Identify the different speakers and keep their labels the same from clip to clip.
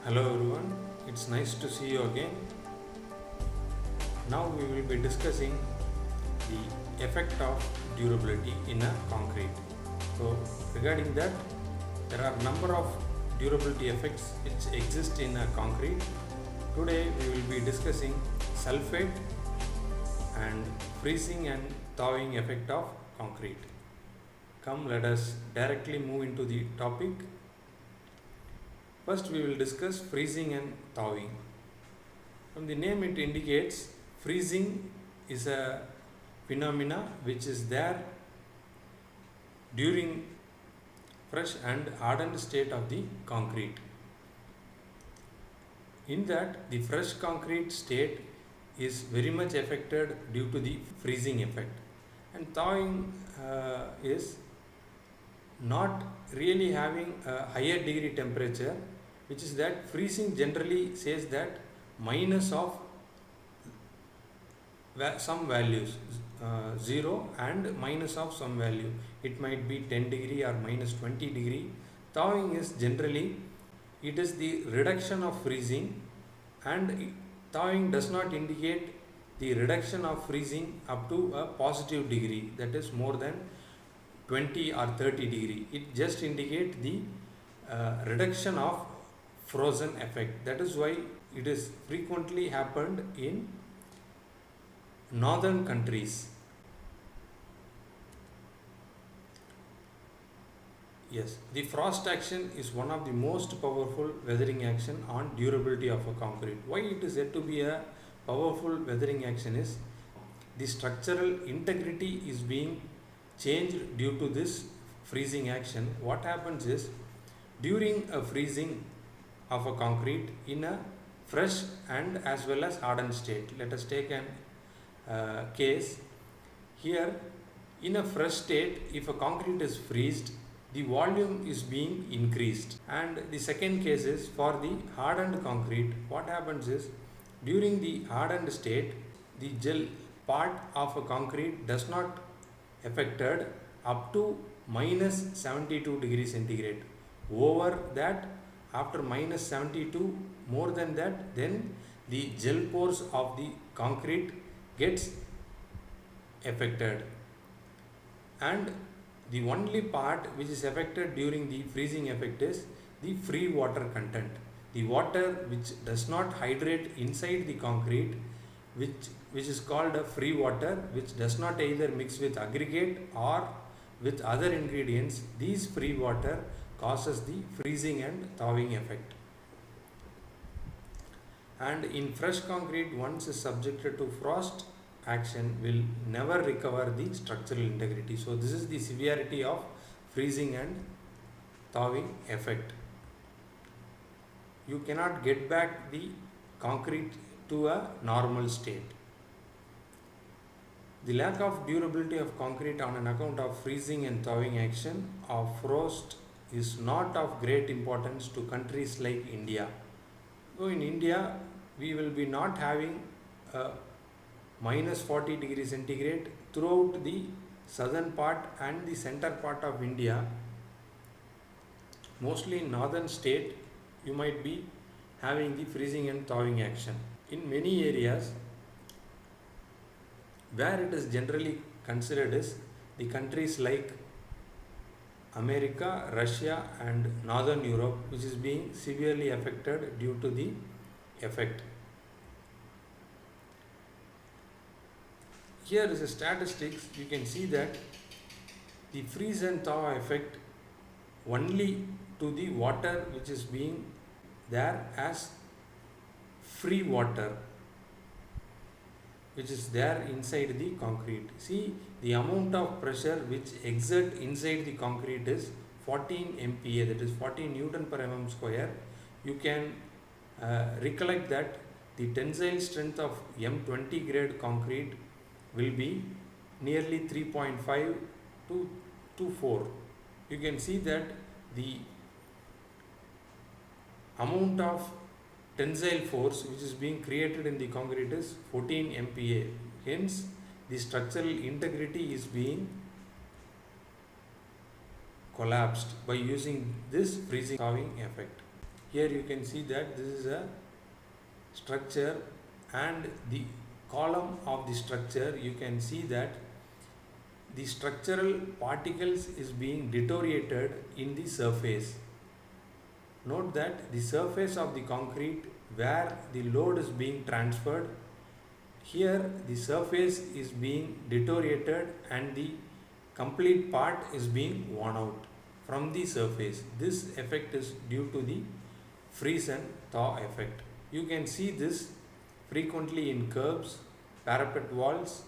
Speaker 1: Hello everyone, it's nice to see you again. Now we will be discussing the effect of durability in a concrete. So regarding that, there are number of durability effects which exist in a concrete. Today we will be discussing sulfate and freezing and thawing effect of concrete. Come, let us directly move into the topic. First we will discuss freezing and thawing. From the name it indicates freezing is a phenomena which is there during fresh and hardened state of the concrete. In that the fresh concrete state is very much affected due to the freezing effect, and thawing is not really having a higher degree temperature, which is that freezing generally says that minus of some values, 0 and minus of some value. It might be 10 degree or minus 20 degree. Thawing is generally, it is the reduction of freezing, and thawing does not indicate the reduction of freezing up to a positive degree, that is more than 20 or 30 degree. It just indicates the reduction of frozen effect. That is why it is frequently happened in northern countries. Yes, the frost action is one of the most powerful weathering action on durability of a concrete. Why it is said to be a powerful weathering action is the structural integrity is being changed due to this freezing action. What happens is, during a freezing of a concrete in a fresh and as well as hardened state, let us take an case here. In a fresh state, if a concrete is freezed, the volume is being increased. And the second case is for the hardened concrete. What happens is, during the hardened state, the gel part of a concrete does not affected up to minus 72 degrees centigrade. Over that, after minus 72, more than that, then the gel pores of the concrete gets affected, and the only part which is affected during the freezing effect is the free water content, the water which does not hydrate inside the concrete, which is called a free water, which does not either mix with aggregate or with other ingredients. These free water causes the freezing and thawing effect. And in fresh concrete, once is subjected to frost action, will never recover the structural integrity. So this is the severity of freezing and thawing effect. You cannot get back the concrete to a normal state. The lack of durability of concrete on an account of freezing and thawing action of frost is not of great importance to countries like India. So in India, we will be not having a minus 40 degrees centigrade throughout the southern part and the center part of India. Mostly in northern state, you might be having the freezing and thawing action. In many areas where it is generally considered is the countries like America, Russia and Northern Europe, which is being severely affected due to the effect. Here is a statistics. You can see that the freeze and thaw effect only to the water which is being there as free water, which is there inside the concrete. See, the amount of pressure which exert inside the concrete is 14 MPa, that is 14 Newton per mm square. You can recollect that the tensile strength of M20 grade concrete will be nearly 3.5 to 4. You can see that the amount of tensile force which is being created in the concrete is 14 MPa. Hence, the structural integrity is being collapsed by using this freezing thawing effect. Here you can see that this is a structure, and the column of the structure, you can see that the structural particles is being deteriorated in the surface. Note that the surface of the concrete where the load is being transferred, here the surface is being deteriorated and the complete part is being worn out from the surface. This effect is due to the freeze and thaw effect. You can see this frequently in curbs, parapet walls,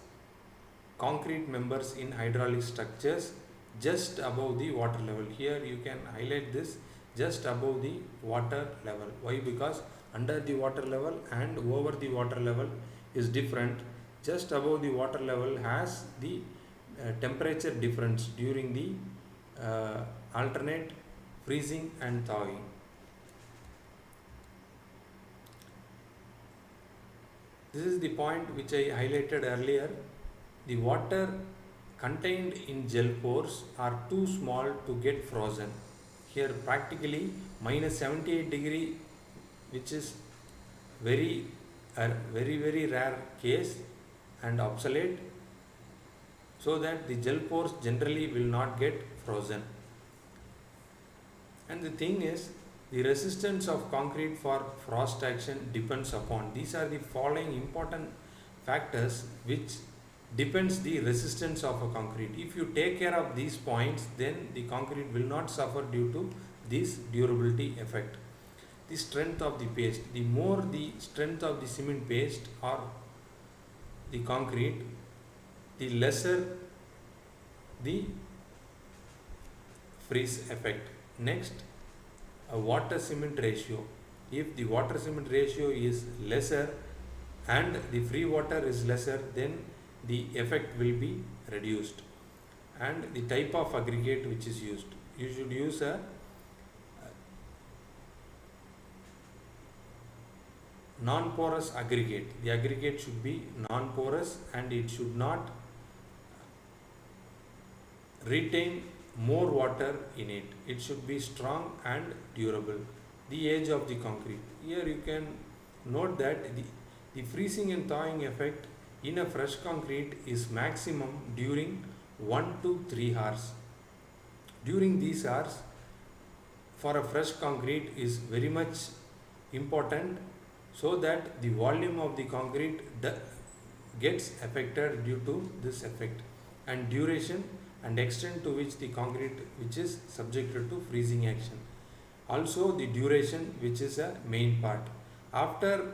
Speaker 1: concrete members in hydraulic structures just above the water level. Here you can highlight this, just above the water level. Why? Because under the water level and over the water level is different. Just above the water level has the temperature difference during the alternate freezing and thawing. This is the point which I highlighted earlier. The water contained in gel pores are too small to get frozen. Here practically minus 78 degree, which is very rare case and obsolete, so that the gel pores generally will not get frozen. And the thing is, the resistance of concrete for frost action depends upon, these are the following important factors which depends the resistance of a concrete. If you take care of these points, then the concrete will not suffer due to this durability effect. The strength of the paste, the more the strength of the cement paste or the concrete, the lesser the freeze effect. Next, a water cement ratio. If the water cement ratio is lesser and the free water is lesser, then the effect will be reduced. And the type of aggregate which is used, you should use a non-porous aggregate. The aggregate should be non-porous and it should not retain more water in it. It should be strong and durable. The age of the concrete. Here you can note that the freezing and thawing effect in a fresh concrete is maximum during 1 to 3 hours. During these hours, for a fresh concrete is very much important, so that the volume of the concrete gets affected due to this effect, and duration and extent to which the concrete which is subjected to freezing action. Also the duration, which is a main part. After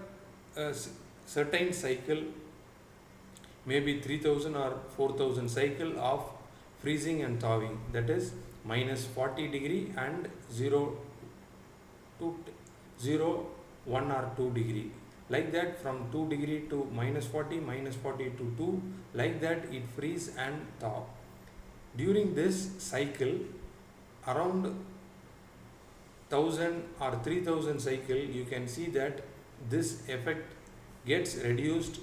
Speaker 1: a certain cycle, maybe 3000 or 4000 cycle of freezing and thawing, that is minus 40 degree and 0 to 0, 1 or 2 degree. Like that, from 2 degree to minus 40 to 2, like that it freeze and thaw. During this cycle, around 1000 or 3000 cycle, you can see that this effect gets reduced.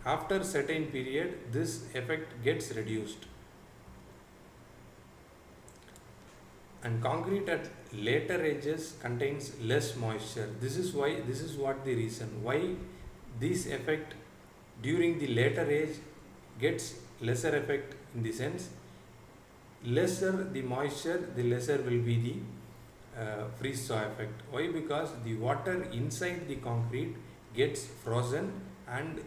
Speaker 1: After certain period, this effect gets reduced. And concrete at later ages contains less moisture. This is what the reason why this effect during the later age gets lesser effect, in the sense lesser the moisture, the lesser will be the freeze thaw effect. Why? Because the water inside the concrete gets frozen and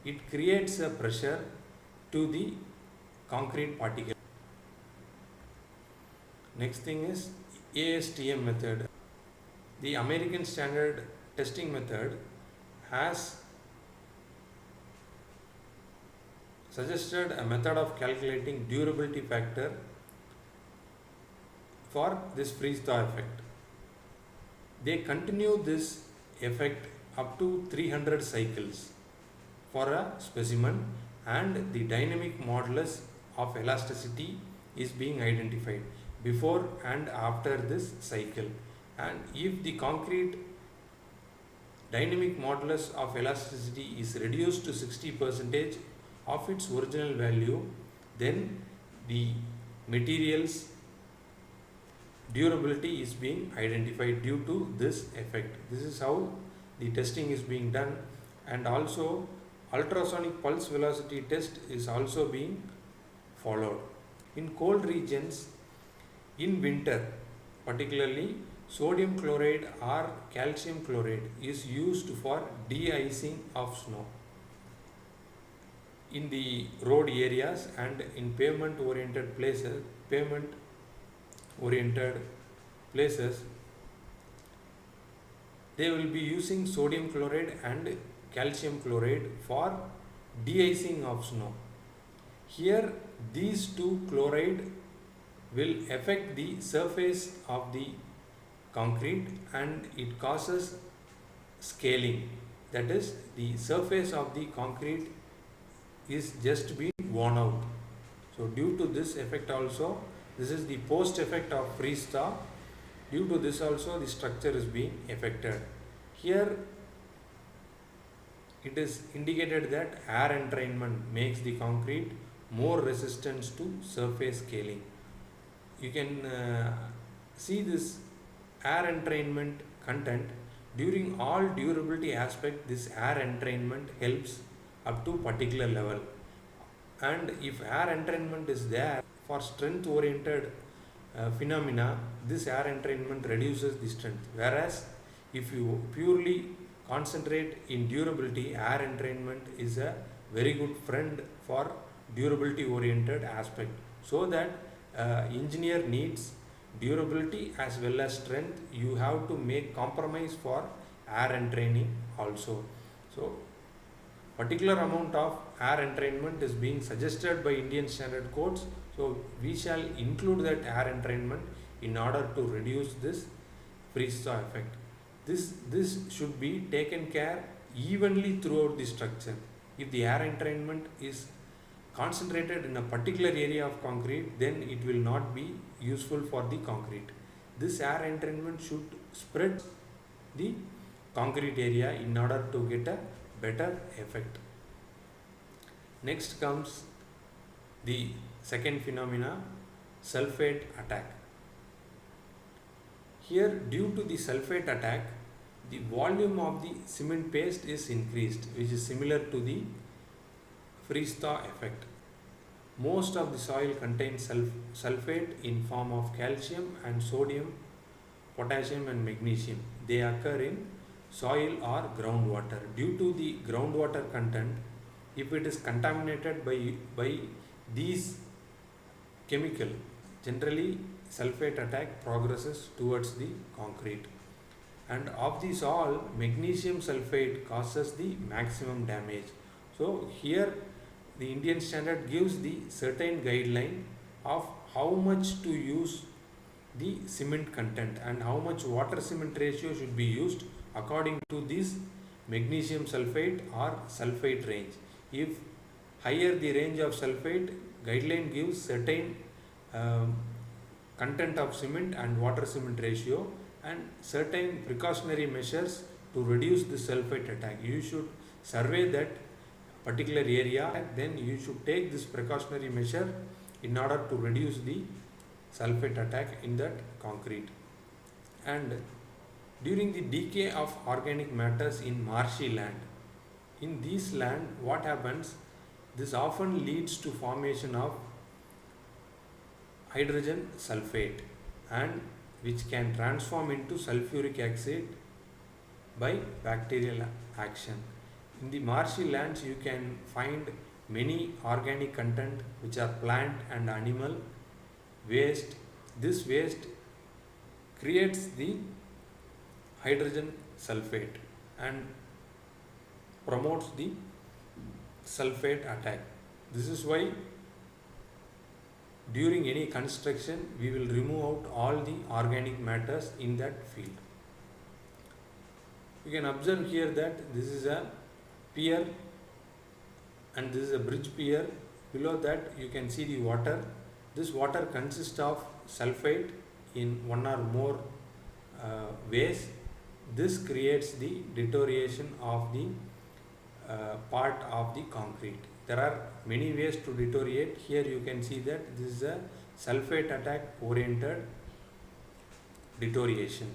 Speaker 1: it creates a pressure to the concrete particle. Next thing is ASTM method. The American Standard Testing Method has suggested a method of calculating durability factor for this freeze thaw effect. They continue this effect up to 300 cycles for a specimen, and the dynamic modulus of elasticity is being identified before and after this cycle. And if the concrete dynamic modulus of elasticity is reduced to 60% of its original value, then the materials, durability is being identified due to this effect. This is how the testing is being done, and also ultrasonic pulse velocity test is also being followed. In cold regions, in winter particularly, sodium chloride or calcium chloride is used for de-icing of snow. In the road areas and in pavement oriented places, they will be using sodium chloride and calcium chloride for de-icing of snow. Here these two chloride will affect the surface of the concrete and it causes scaling. That is, the surface of the concrete is just being worn out. So due to this effect also, this is the post effect of freeze thaw. Due to this also the structure is being affected. Here it is indicated that air entrainment makes the concrete more resistant to surface scaling. You can see this air entrainment content. During all durability aspect, this air entrainment helps up to particular level, and if air entrainment is there for strength oriented phenomena, this air entrainment reduces the strength, whereas if you purely concentrate in durability, air entrainment is a very good friend for durability oriented aspect. So that engineer needs durability as well as strength. You have to make compromise for air entraining also. So particular amount of air entrainment is being suggested by Indian standard codes. So we shall include that air entrainment in order to reduce this freeze thaw effect. This should be taken care evenly throughout the structure. If the air entrainment is concentrated in a particular area of concrete, then it will not be useful for the concrete. This air entrainment should spread the concrete area in order to get a better effect. Next comes the second phenomena, sulfate attack. Here, due to the sulfate attack, the volume of the cement paste is increased, which is similar to the freeze thaw effect. Most of the soil contains sulfate in form of calcium and sodium, potassium and magnesium. They occur in soil or groundwater. Due to the groundwater content, if it is contaminated by these chemical, generally sulfate attack progresses towards the concrete. And of these all, magnesium sulfate causes the maximum damage. So here the Indian standard gives the certain guideline of how much to use the cement content and how much water cement ratio should be used according to this magnesium sulfate or sulfate range. If higher the range of sulfate, guideline gives certain content of cement and water cement ratio and certain precautionary measures to reduce the sulfate attack. You should survey that particular area, then you should take this precautionary measure in order to reduce the sulfate attack in that concrete. And during the decay of organic matters in marshy land, in this land what happens, this often leads to formation of hydrogen sulfate, and which can transform into sulfuric acid by bacterial action. In the marshy lands you can find many organic content which are plant and animal waste. This waste creates the hydrogen sulfate and promotes the sulfate attack. This is why during any construction we will remove out all the organic matters in that field. You can observe here that this is a pier and this is a bridge pier. Below that you can see the water. This water consists of sulfate in one or more ways. This creates the deterioration of the part of the concrete. There are many ways to deteriorate. Here you can see that this is a sulfate attack oriented deterioration.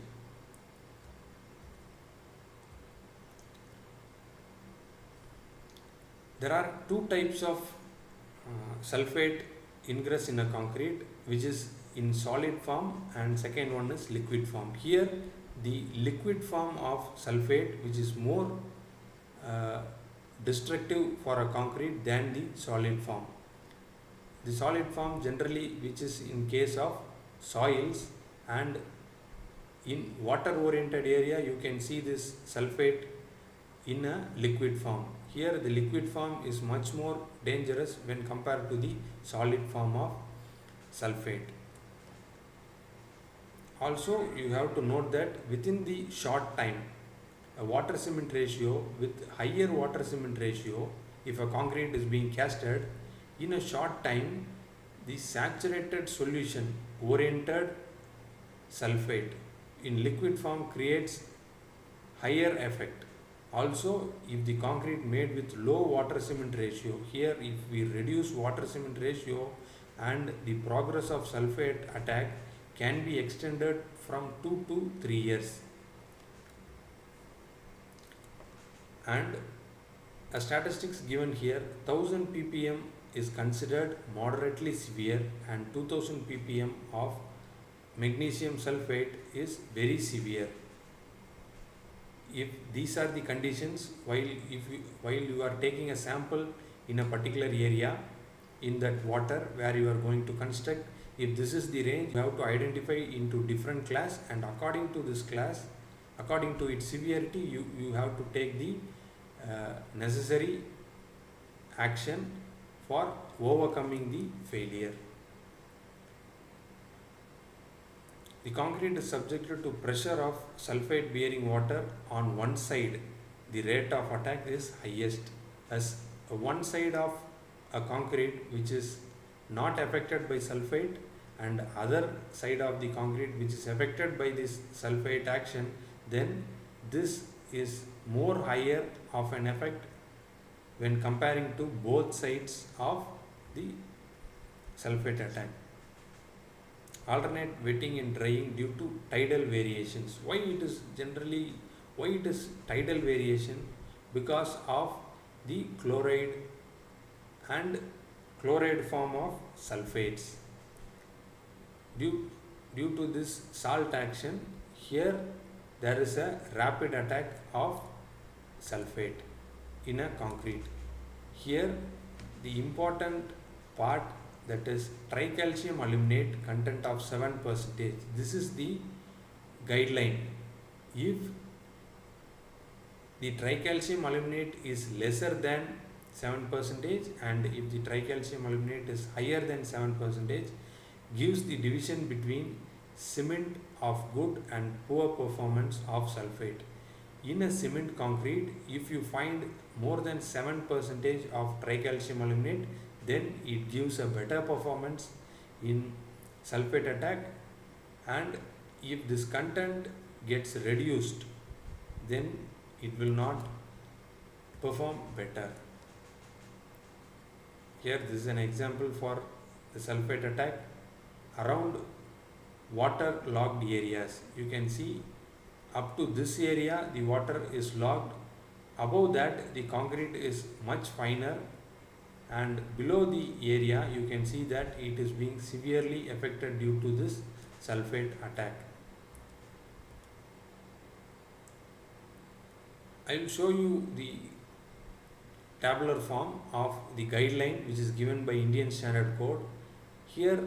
Speaker 1: There are two types of sulfate ingress in a concrete, which is in solid form, and second one is liquid form. Here the liquid form of sulfate, which is more destructive for a concrete than the solid form. The solid form generally, which is in case of soils, and in water oriented area you can see this sulfate in a liquid form. Here the liquid form is much more dangerous when compared to the solid form of sulfate. Also you have to note that within the short time, a water cement ratio, with higher water cement ratio, if a concrete is being casted, in a short time the saturated solution oriented sulfate in liquid form creates higher effect. Also, if the concrete made with low water cement ratio, here if we reduce water cement ratio, and the progress of sulfate attack can be extended from 2 to 3 years. And a statistics given here, 1000 ppm is considered moderately severe, and 2000 ppm of magnesium sulfate is very severe. If these are the conditions, while you are taking a sample in a particular area in that water where you are going to construct, if this is the range, you have to identify into different class, and according to this class, according to its severity, you have to take the necessary action for overcoming the failure. The concrete is subjected to pressure of sulfate bearing water on one side. The rate of attack is highest, as one side of a concrete which is not affected by sulfate, and other side of the concrete which is affected by this sulfate action, then this is more higher of an effect when comparing to both sides of the sulfate attack. Alternate wetting and drying due to tidal variations. Why it is tidal variation? Because of the chloride and chloride form of sulfates. Due to this salt action, here there is a rapid attack of sulfate in a concrete. Here the important part, that is tricalcium aluminate content of 7%. This is the guideline. If the tricalcium aluminate is lesser than 7%, and if the tricalcium aluminate is higher than 7%, gives the division between cement of good and poor performance of sulfate. In a cement concrete, if you find more than 7% of tricalcium aluminate, then it gives a better performance in sulfate attack, and if this content gets reduced, then it will not perform better. Here this is an example for the sulfate attack around water logged areas. You can see up to this area the water is logged, above that the concrete is much finer, and below the area you can see that it is being severely affected due to this sulfate attack. I will show you the tabular form of the guideline which is given by Indian Standard Code. Here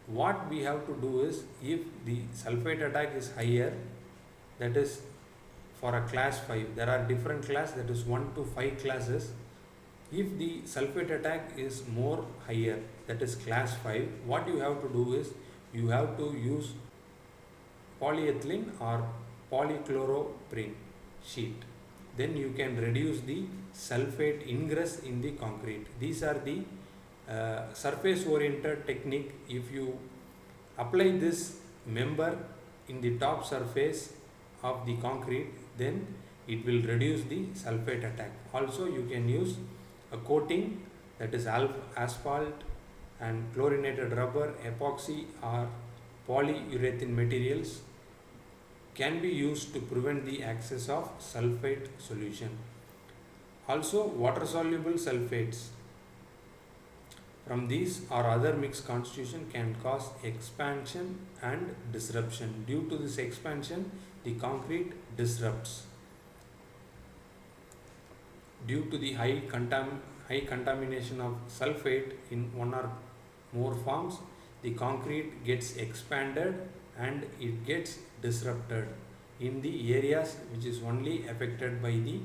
Speaker 1: what we have to do is, if the sulfate attack is higher, that is for a class 5, there are different class, that is 1 to 5 classes. If the sulfate attack is more higher, that is class 5, what you have to do is, you have to use polyethylene or polychloroprene sheet. Then you can reduce the sulfate ingress in the concrete. These are the surface oriented technique. If you apply this member in the top surface of the concrete, then it will reduce the sulfate attack. Also you can use a coating, that is asphalt and chlorinated rubber, epoxy or polyurethane materials can be used to prevent the access of sulfate solution. Also, water soluble sulfates from these or other mixed constitution can cause expansion and disruption. Due to this expansion, the concrete disrupts. Due to the high contamination of sulfate in one or more forms, the concrete gets expanded and it gets disrupted in the areas which is only affected by the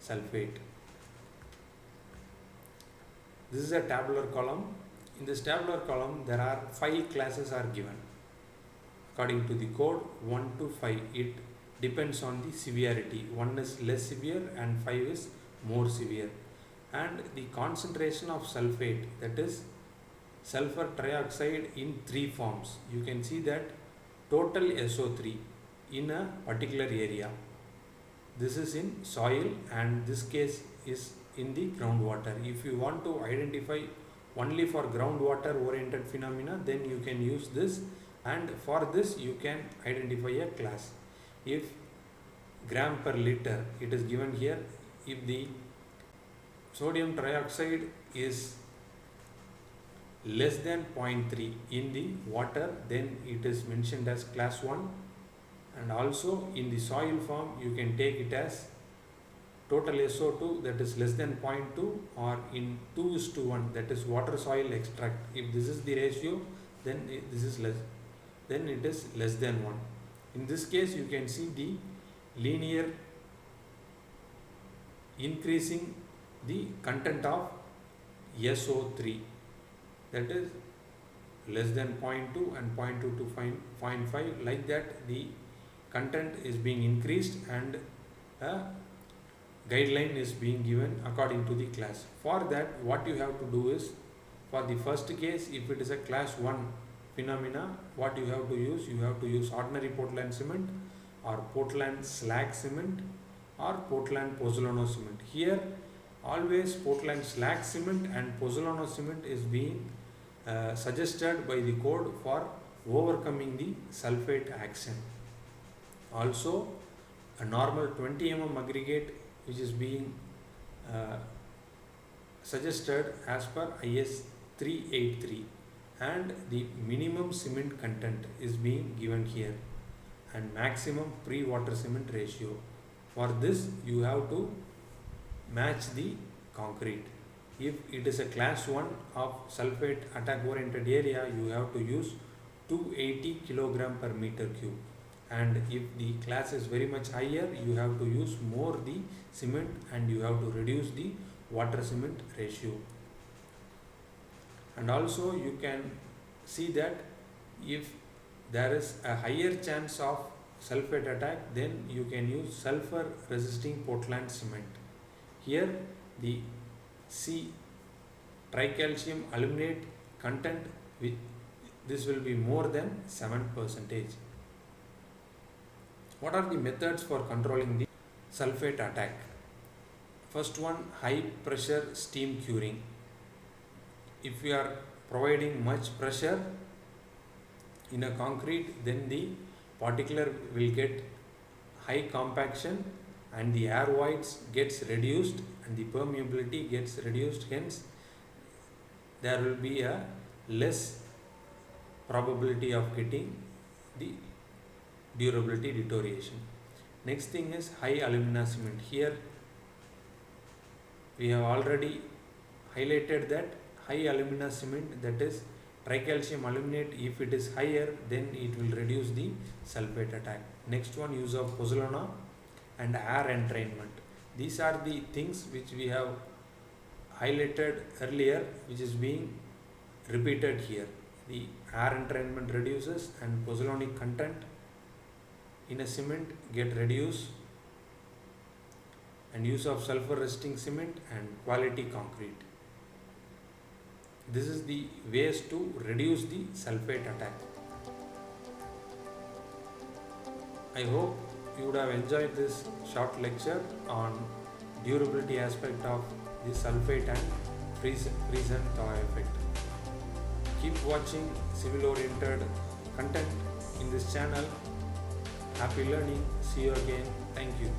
Speaker 1: sulfate. This is a tabular column. In this tabular column, there are 5 classes are given. According to the code, 1 to 5, it depends on the severity. 1 is less severe and 5 is more severe. And the concentration of sulfate, that is sulfur trioxide in 3 forms. You can see that total SO3 in a particular area. This is in soil and this case is in the groundwater. If you want to identify only for groundwater oriented phenomena, then you can use this, and for this you can identify a class. If gram per liter, it is given here, if the sodium trioxide is less than 0.3 in the water, then it is mentioned as class 1, and also in the soil form you can take it as total SO2 that is less than 0.2, or in 2:1, that is water soil extract. If this is the ratio, then this is less, then it is less than 1. In this case you can see the linear increasing the content of SO3, that is less than 0.2 and 0.2 to 0.5, like that the content is being increased and a guideline is being given according to the class. For that, what you have to do is, for the first case, if it is a class 1 phenomena, what you have to use ordinary Portland cement or Portland slag cement or Portland pozzolano cement. Here always Portland slag cement and pozzolano cement is being suggested by the code for overcoming the sulfate action. Also a normal 20 mm aggregate which is being suggested as per IS 383, and the minimum cement content is being given here, and maximum pre-water cement ratio. For this you have to match the concrete. If it is a class 1 of sulfate attack oriented area, you have to use 280 kg per meter cube, and if the class is very much higher, you have to use more the cement and you have to reduce the water cement ratio. And also you can see that if there is a higher chance of sulfate attack, then you can use sulfur resisting Portland cement. Here the C tricalcium aluminate content, this will be more than 7%. What are the methods for controlling the sulfate attack? First one, high pressure steam curing. If we are providing much pressure in a concrete, then the particle will get high compaction and the air voids gets reduced and the permeability gets reduced, hence there will be a less probability of getting the durability deterioration. Next thing is high alumina cement. Here we have already highlighted that high alumina cement, that is tricalcium aluminate, if it is higher, then it will reduce the sulfate attack. Next one, use of pozzolana and air entrainment. These are the things which we have highlighted earlier, which is being repeated here. The air entrainment reduces and pozzolanic content in a cement get reduced, and use of sulfur resisting cement and quality concrete. This is the ways to reduce the sulfate attack. I hope you would have enjoyed this short lecture on durability aspect of the sulfate and freeze and thaw effect. Keep watching civil oriented content in this channel. Happy learning. See you again. Thank you.